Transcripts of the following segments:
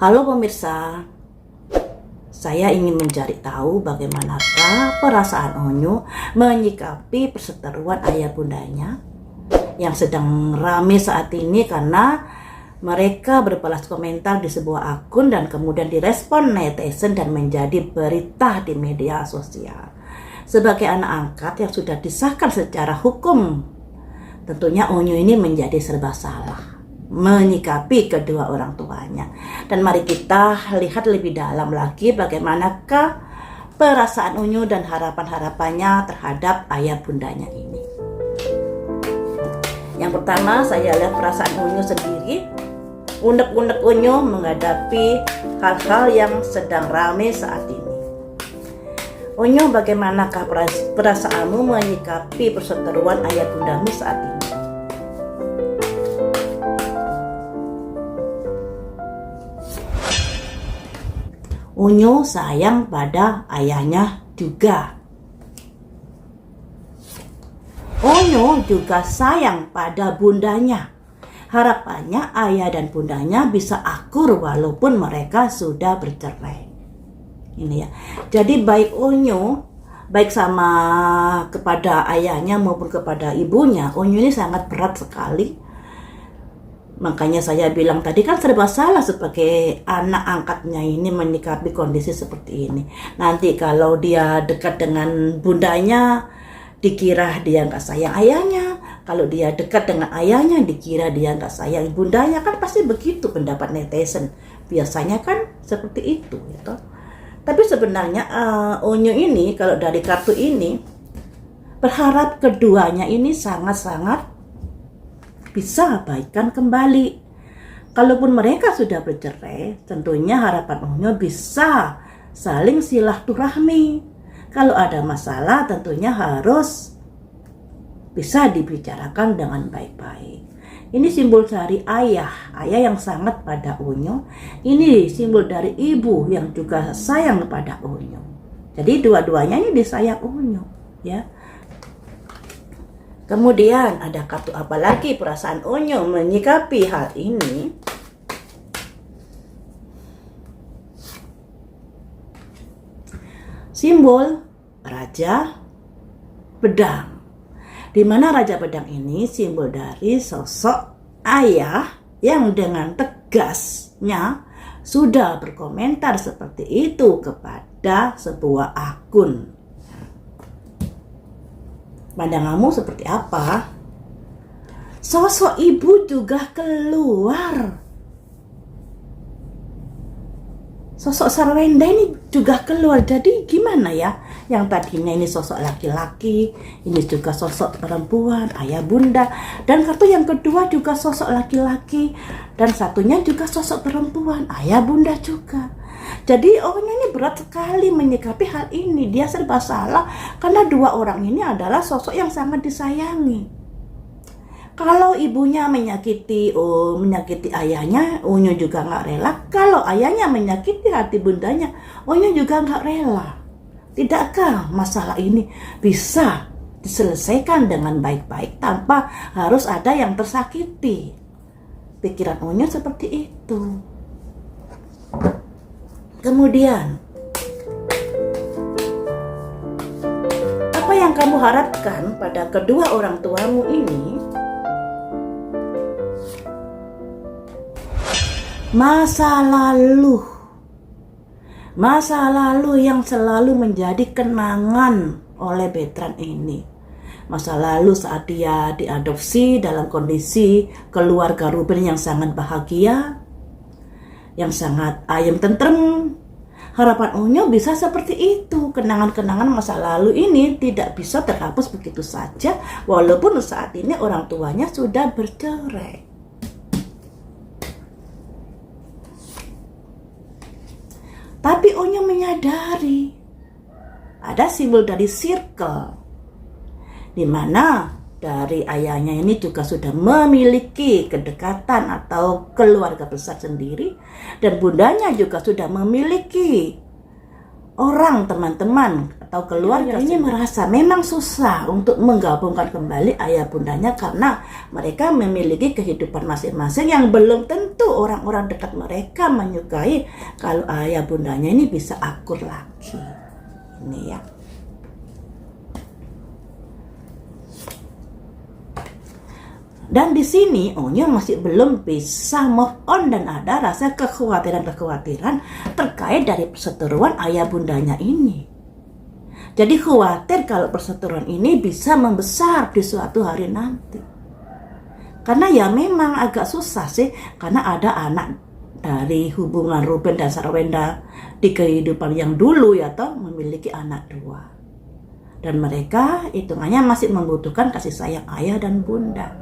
Halo pemirsa, saya ingin mencari tahu bagaimanakah perasaan Onyo menyikapi perseteruan ayah bundanya yang sedang rame saat ini karena mereka berbalas komentar di sebuah akun dan kemudian direspon netizen dan menjadi berita di media sosial. Sebagai anak angkat yang sudah disahkan secara hukum, tentunya Onyo ini menjadi serba salah menyikapi kedua orang tuanya. Dan mari kita lihat lebih dalam lagi bagaimanakah perasaan Onyo dan harapan-harapannya terhadap ayah bundanya ini. Yang pertama, saya lihat perasaan Onyo sendiri. Unek-unek Onyo menghadapi hal-hal yang sedang ramai saat ini. Onyo, bagaimanakah perasaanmu menyikapi perseteruan ayah bundamu saat ini? Onyo sayang pada ayahnya juga. Onyo juga sayang pada bundanya. Harapannya ayah dan bundanya bisa akur walaupun mereka sudah bercerai. Ini ya. Jadi baik Onyo, baik sama kepada ayahnya maupun kepada ibunya, Onyo ini sangat berat sekali. Makanya saya bilang tadi kan serba salah sebagai anak angkatnya ini menyikapi kondisi seperti ini. Nanti kalau dia dekat dengan bundanya, dikira dia nggak sayang ayahnya. Kalau dia dekat dengan ayahnya, dikira dia nggak sayang bundanya. Kan pasti begitu pendapat netizen. Biasanya kan seperti itu, gitu. Tapi sebenarnya Onyo ini kalau dari kartu ini berharap keduanya ini sangat-sangat bisa baikan kembali. Kalaupun mereka sudah bercerai, tentunya harapan Onyo bisa saling silaturahmi. Kalau ada masalah tentunya harus bisa dibicarakan dengan baik-baik. Ini simbol dari ayah yang sangat pada Onyo. Ini simbol dari ibu yang juga sayang pada Onyo. Jadi dua-duanya ini disayang Onyo, ya. Kemudian ada kartu apa lagi perasaan Onyo menyikapi hal ini? Simbol Raja Pedang. Di mana Raja Pedang ini simbol dari sosok ayah yang dengan tegasnya sudah berkomentar seperti itu kepada sebuah akun. Pandanganmu seperti apa? Sosok ibu juga keluar. Sosok Sarwenda ini juga keluar. Jadi gimana ya? Yang tadinya ini sosok laki-laki, ini juga sosok perempuan, ayah bunda. Dan kartu yang kedua juga sosok laki-laki, dan satunya juga sosok perempuan, ayah bunda juga. Jadi Onyo ini berat sekali menyikapi hal ini. Dia serba salah karena dua orang ini adalah sosok yang sangat disayangi. Kalau ibunya menyakiti ayahnya, Onyo juga nggak rela. Kalau ayahnya menyakiti hati bundanya, Onyo juga nggak rela. Tidakkah masalah ini bisa diselesaikan dengan baik-baik tanpa harus ada yang tersakiti? Pikiran Onyo seperti itu. Kemudian, apa yang kamu harapkan pada kedua orang tuamu ini? Masa lalu yang selalu menjadi kenangan oleh veteran ini. Masa lalu saat dia diadopsi dalam kondisi keluarga Ruben yang sangat bahagia, yang sangat ayem tentrem. Harapan Onyo bisa seperti itu. Kenangan-kenangan masa lalu ini tidak bisa terhapus begitu saja, walaupun saat ini orang tuanya sudah bercerai. Tapi Onyo menyadari ada simbol dari circle, di mana dari ayahnya ini juga sudah memiliki kedekatan atau keluarga besar sendiri, dan bundanya juga sudah memiliki orang teman-teman atau keluarga ini merasa memang susah untuk menggabungkan kembali ayah bundanya karena mereka memiliki kehidupan masing-masing yang belum tentu orang-orang dekat mereka menyukai kalau ayah bundanya ini bisa akur lagi. Ini ya. Dan di sini Onyo masih belum bisa move on dan ada rasa kekhawatiran terkait dari perseteruan ayah bundanya ini. Jadi khawatir kalau perseteruan ini bisa membesar di suatu hari nanti. Karena ya memang agak susah sih, karena ada anak dari hubungan Ruben dan Sarwenda di kehidupan yang dulu ya toh memiliki anak dua. Dan mereka hitungannya masih membutuhkan kasih sayang ayah dan bunda.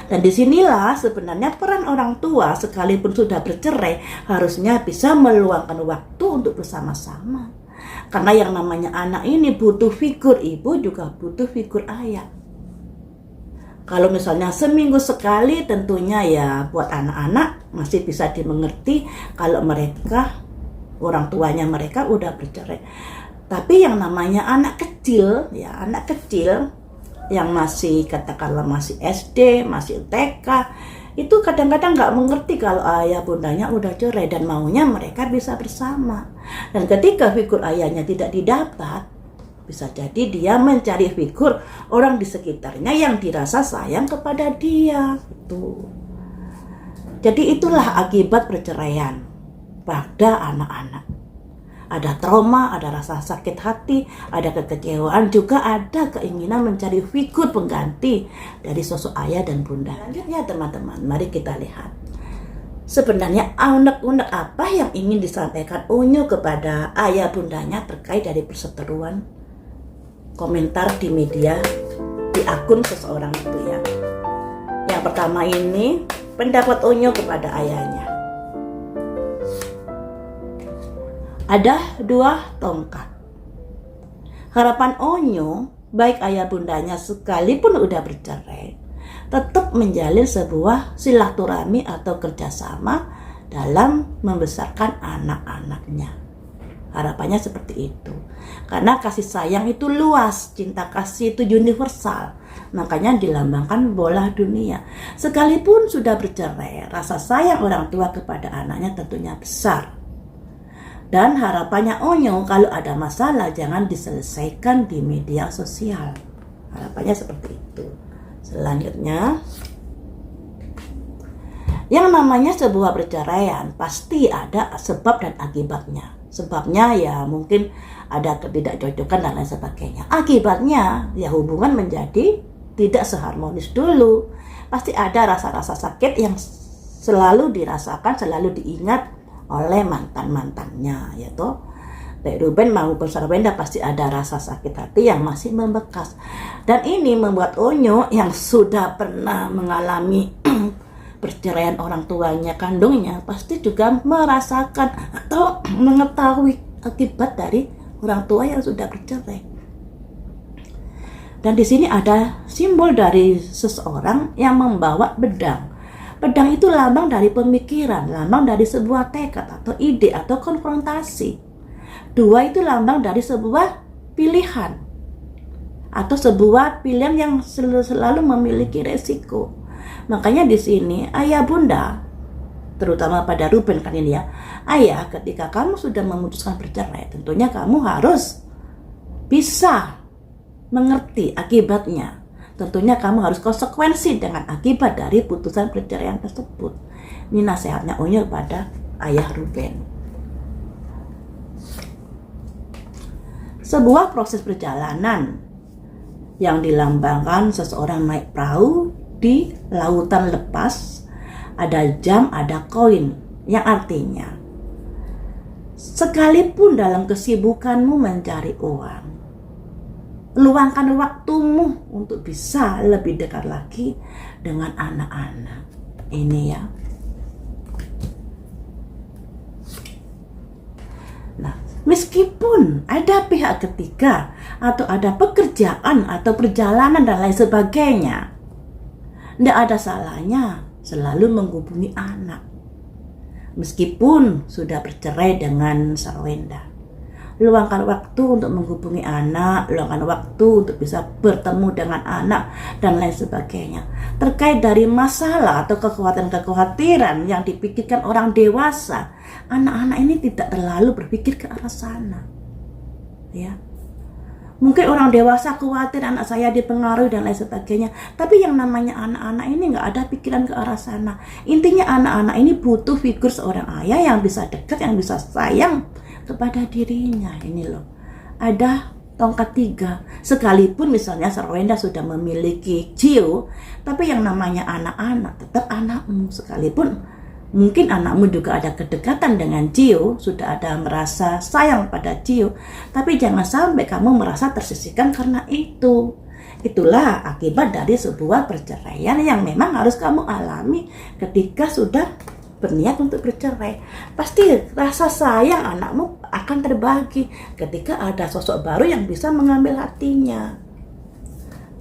Dan disinilah sebenarnya peran orang tua sekalipun sudah bercerai harusnya bisa meluangkan waktu untuk bersama-sama. Karena yang namanya anak ini butuh figur ibu juga butuh figur ayah. Kalau misalnya seminggu sekali tentunya ya buat anak-anak masih bisa dimengerti kalau mereka orang tuanya mereka udah bercerai. Tapi yang namanya anak kecil yang masih katakanlah masih SD, masih TK, itu kadang-kadang nggak mengerti kalau ayah bundanya udah cerai dan maunya mereka bisa bersama. Dan ketika figur ayahnya tidak didapat, bisa jadi dia mencari figur orang di sekitarnya yang dirasa sayang kepada dia. Gitu. Jadi itulah akibat perceraian pada anak-anak. Ada trauma, ada rasa sakit hati, ada kekecewaan, juga ada keinginan mencari figur pengganti dari sosok ayah dan bunda. Lanjutnya teman-teman, mari kita lihat. Sebenarnya unek-unek apa yang ingin disampaikan Onyo kepada ayah bundanya terkait dari perseteruan. Komentar di media, di akun seseorang itu ya. Yang pertama ini, pendapat Onyo kepada ayahnya. Ada 2 tongkat. Harapan Onyo, baik ayah bundanya sekalipun udah bercerai, tetap menjalin sebuah silaturahmi atau kerjasama dalam membesarkan anak-anaknya. Harapannya seperti itu. Karena kasih sayang itu luas, cinta kasih itu universal. Makanya dilambangkan bola dunia. Sekalipun sudah bercerai, rasa sayang orang tua kepada anaknya tentunya besar. Dan harapannya Onyo kalau ada masalah jangan diselesaikan di media sosial. Harapannya seperti itu. Selanjutnya, yang namanya sebuah perceraian pasti ada sebab dan akibatnya. Sebabnya ya mungkin ada ketidakcocokan dan lain sebagainya. Akibatnya ya hubungan menjadi tidak seharmonis dulu. Pasti ada rasa-rasa sakit yang selalu dirasakan, selalu diingat oleh mantan-mantannya, yaitu baik Ruben maupun Sarwenda pasti ada rasa sakit hati yang masih membekas. Dan ini membuat Onyo yang sudah pernah mengalami perceraian orang tuanya kandungnya pasti juga merasakan atau mengetahui akibat dari orang tua yang sudah bercerai. Dan di sini ada simbol dari seseorang yang membawa pedang. Pedang itu lambang dari pemikiran, lambang dari sebuah tekad atau ide atau konfrontasi. 2 itu lambang dari sebuah pilihan atau sebuah pilihan yang selalu memiliki resiko. Makanya di sini ayah bunda, terutama pada Ruben kan ini ya, ayah ketika kamu sudah memutuskan bercerai, tentunya kamu harus bisa mengerti akibatnya. Tentunya kamu harus konsekuensi dengan akibat dari putusan perceraian tersebut. Ini nasihatnya Onyo kepada ayah Ruben. Sebuah proses perjalanan yang dilambangkan seseorang naik perahu di lautan lepas. Ada jam, ada koin, yang artinya sekalipun dalam kesibukanmu mencari uang, luangkan waktumu untuk bisa lebih dekat lagi dengan anak-anak. Ini ya. Nah, meskipun ada pihak ketiga atau ada pekerjaan atau perjalanan dan lain sebagainya, tidak ada salahnya selalu menghubungi anak. Meskipun sudah bercerai dengan Sarwenda, luangkan waktu untuk menghubungi anak, luangkan waktu untuk bisa bertemu dengan anak, dan lain sebagainya. Terkait dari masalah atau kekhawatiran-kekhawatiran yang dipikirkan orang dewasa, anak-anak ini tidak terlalu berpikir ke arah sana. Ya. Mungkin orang dewasa khawatir anak saya dipengaruhi dan lain sebagainya. Tapi yang namanya anak-anak ini nggak ada pikiran ke arah sana. Intinya anak-anak ini butuh figur seorang ayah yang bisa dekat, yang bisa sayang kepada dirinya. Ini loh, ada tongkat 3. Sekalipun misalnya Sarwenda sudah memiliki Cio, tapi yang namanya anak-anak tetap anakmu. Sekalipun mungkin anakmu juga ada kedekatan dengan Cio, sudah ada merasa sayang pada Cio, tapi jangan sampai kamu merasa tersisihkan karena itu. Itulah akibat dari sebuah perceraian yang memang harus kamu alami ketika sudah berniat untuk bercerai. Pasti rasa sayang anakmu akan terbagi ketika ada sosok baru yang bisa mengambil hatinya.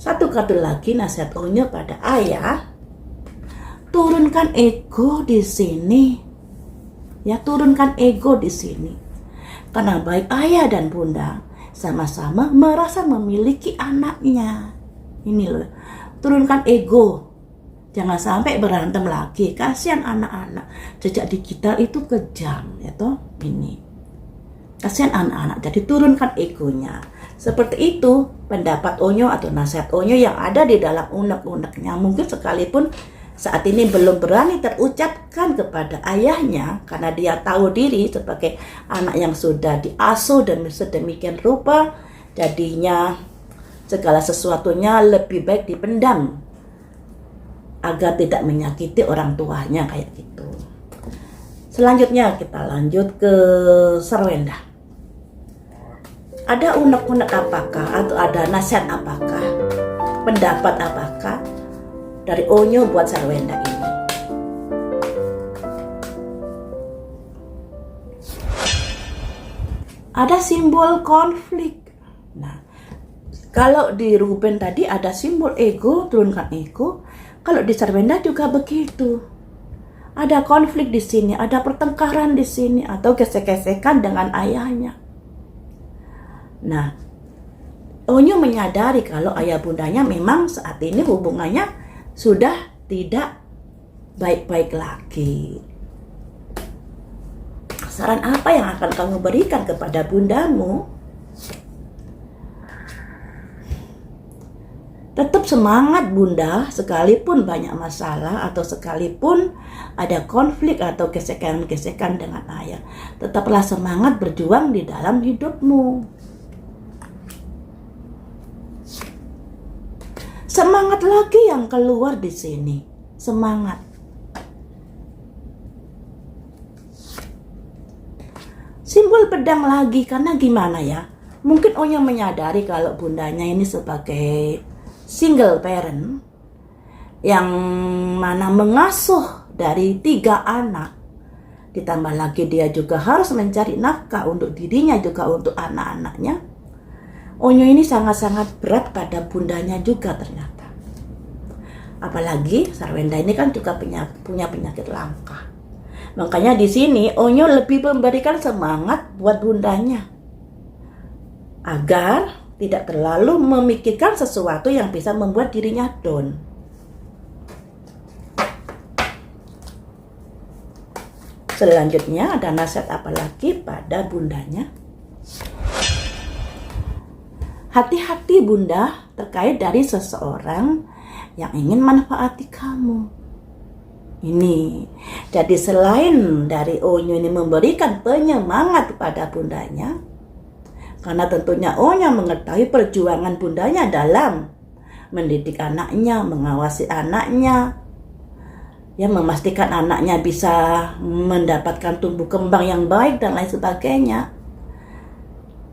Satu kali lagi nasihat Onyo pada ayah, turunkan ego di sini. Ya, turunkan ego di sini. Karena baik ayah dan bunda sama-sama merasa memiliki anaknya. Ini loh, turunkan ego. Jangan sampai berantem lagi. Kasihan anak-anak. Jejak digital itu kejam, ya toh. Ini. Kasihan anak-anak. Jadi turunkan egonya. Seperti itu pendapat Onyo atau nasihat Onyo yang ada di dalam unek-uneknya. Mungkin sekalipun saat ini belum berani terucapkan kepada ayahnya karena dia tahu diri sebagai anak yang sudah diasuh dan sedemikian rupa, jadinya segala sesuatunya lebih baik dipendam agar tidak menyakiti orang tuanya kayak gitu. Selanjutnya kita lanjut ke Sarwenda. Ada unek-unek apakah atau ada nasihat apakah, pendapat apakah dari Onyo buat Sarwenda ini? Ada simbol konflik. Nah, kalau di Ruben tadi ada simbol ego, turunkan ego. Kalau di Sarwenda juga begitu. Ada konflik di sini, ada pertengkaran di sini, atau gesek-gesekan dengan ayahnya. Nah, Onyo menyadari kalau ayah bundanya memang saat ini hubungannya sudah tidak baik-baik lagi. Saran apa yang akan kamu berikan kepada bundamu? Tetap semangat bunda, sekalipun banyak masalah atau sekalipun ada konflik atau gesekan-gesekan dengan ayah. Tetaplah semangat berjuang di dalam hidupmu. Semangat lagi yang keluar di sini. Semangat. Simbol pedang lagi, karena gimana ya? Mungkin Onyo menyadari kalau bundanya ini sebagai single parent yang mana mengasuh dari 3 anak. Ditambah lagi dia juga harus mencari nafkah untuk dirinya juga untuk anak-anaknya. Onyo ini sangat-sangat berat pada bundanya juga ternyata. Apalagi Sarwenda ini kan juga punya penyakit langka. Makanya di sini Onyo lebih memberikan semangat buat bundanya agar tidak terlalu memikirkan sesuatu yang bisa membuat dirinya down. Selanjutnya ada nasihat apa lagi pada bundanya? Hati-hati bunda terkait dari seseorang yang ingin manfaati kamu. Ini, jadi selain dari Onyo ini memberikan penyemangat kepada bundanya, karena tentunya Onyo mengetahui perjuangan bundanya dalam mendidik anaknya, mengawasi anaknya, ya memastikan anaknya bisa mendapatkan tumbuh kembang yang baik dan lain sebagainya.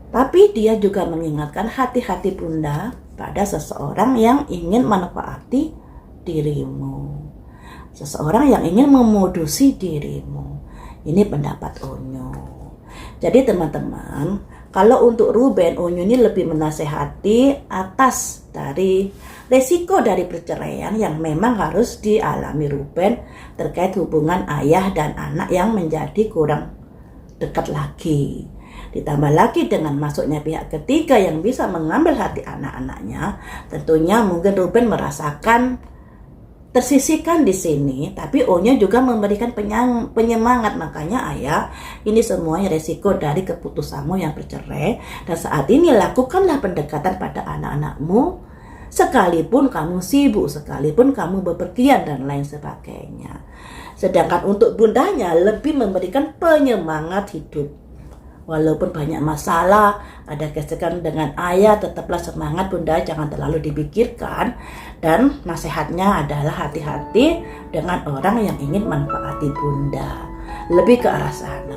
Tapi dia juga mengingatkan hati-hati bunda pada seseorang yang ingin manfaati dirimu. Seseorang yang ingin memodusi dirimu. Ini pendapat Onyo. Jadi teman-teman, kalau untuk Ruben, Onyo ini lebih menasehati atas dari resiko dari perceraian yang memang harus dialami Ruben terkait hubungan ayah dan anak yang menjadi kurang dekat lagi. Ditambah lagi dengan masuknya pihak ketiga yang bisa mengambil hati anak-anaknya, tentunya mungkin Ruben merasakan tersisihkan di sini, tapi O-nya juga memberikan penyemangat. Makanya ayah, ini semuanya resiko dari keputusanmu yang bercerai, dan saat ini lakukanlah pendekatan pada anak-anakmu, sekalipun kamu sibuk, sekalipun kamu bepergian dan lain sebagainya. Sedangkan untuk bundanya lebih memberikan penyemangat hidup. Walaupun banyak masalah, ada gesekan dengan ayah, tetaplah semangat bunda, jangan terlalu dipikirkan. Dan nasihatnya adalah hati-hati dengan orang yang ingin manfaati bunda. Lebih ke arah sana.